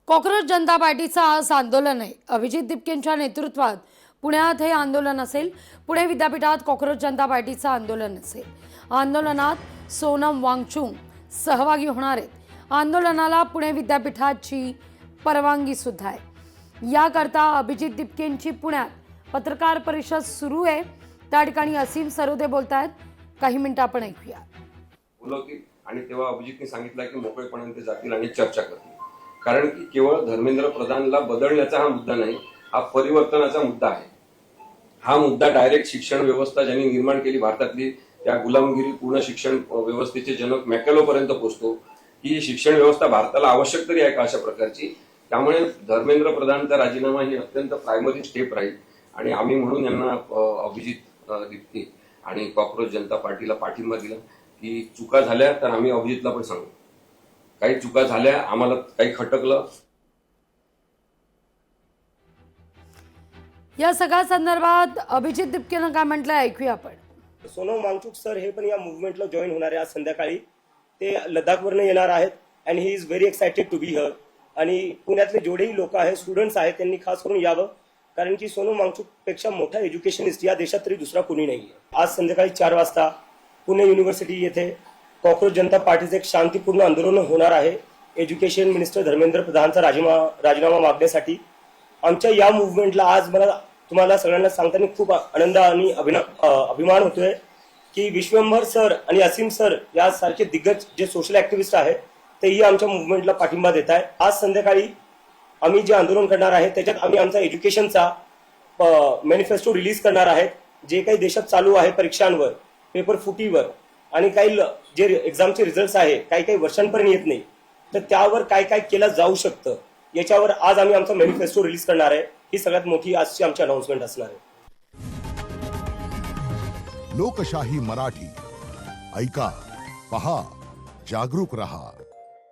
Cockroach जनता पार्टीचं आज आंदोलन आहे। अभिजित दिपकेंच्या नेतृत्वात पुण्यात हे आंदोलन असेल। पुणे विद्यापीठात कॉक्रोच जनता पार्टीचं आंदोलन असेल। आंदोलनात सोनम वांगचुक सहभागी होणार आहेत। आंदोलनाला पुणे विद्यापीठाची परवानगी सुद्धा आहे। याकरता अभिजित दिपकेंची पुण्यात पत्रकार परिषद सुरू आहे। त्या ठिकाणी असीम सरोदे बोलतायत। काही मिनिटं आपण ऐकूया। आणि तेव्हा अभिजितने सांगितलं की मोकळेपणाने ते जातील आणि चर्चा करतील, कारण की केवळ धर्मेंद्र प्रधानला बदलण्याचा हा मुद्दा नाही, हा परिवर्तनाचा मुद्दा आहे। हा मुद्दा डायरेक्ट शिक्षण व्यवस्था ज्यांनी निर्माण केली भारतातली, त्या गुलामगिरी पूर्ण शिक्षण व्यवस्थेचे जनक मॅकॅलो पर्यंत पोहोचतो। ही शिक्षण व्यवस्था भारताला आवश्यक तरी आहे का अशा प्रकारची? त्यामुळे धर्मेंद्र प्रधानचा राजीनामा ही अत्यंत प्रायमरी स्टेप राहील आणि आम्ही म्हणून यांना अभिजित दिपके आणि कॉक्रोच जनता पार्टीला पाठिंबा दिला की चुका झाल्या तर आम्ही अभिजितला पण सांगू, काही चुका झाल्या, आम्हाला काही खटकलं। या सगळ्या संदर्भात अभिजित दिपकेनं काय म्हटलं ऐकूया आपण। सोनम वांगचुक सर हे पण या मुवमेंटला जॉईन होणार आहे। आज संध्याकाळी ते लडाखवरून येणार आहेत and he is very excited to be here. आणि पुण्यातले जेवढेही लोक आहेत, स्टुडंट्स आहेत, त्यांनी खास करून यावं, कारण की सोनम वांगचुक पेक्षा मोठा एज्युकेशनिस्ट या देशात तरी दुसरा कोणी नाहीये। आज संध्याकाळी 4 वाजता पुणे युनिव्हर्सिटी येथे कॉक्रोच जनता पार्टीचे एक शांतिपूर्ण आंदोलन होणार आहे। एज्युकेशन मिनिस्टर धर्मेंद्र प्रधानचा राजीनामा मागण्यासाठी। आमच्या या मुवमेंटला आज मला तुम्हाला सगळ्यांना सांगताना खूप आनंद आणि अभिमान होतोय की विश्वंभर सर आणि असीम सर यासारखे दिग्गज जे सोशल ऍक्टिव्हिस्ट आहेत तेही आमच्या मुवमेंटला पाठिंबा देत आहेत। आज संध्याकाळी आम्ही जे आंदोलन करणार आहे त्याच्यात आम्ही आमचा एज्युकेशनचा मॅनिफेस्टो रिलीज करणार आहेत। जे काही देशात चालू आहे परीक्षांवर, पेपर फुटीवर आणि काही जे एक्झामचे रिझल्ट्स आहे काही वर्षांपर्यंत येत नाही, तर त्यावर काय काय केलं जाऊ शकतं याच्यावर आज आम्ही आमचा मॅनिफेस्टो रिलीज करणार आहे। ही सगळ्यात मोठी आजची आमची अनाउन्समेंट असणार आहे। लोकशाही मराठी ऐका, पहा, जागरूक रहा।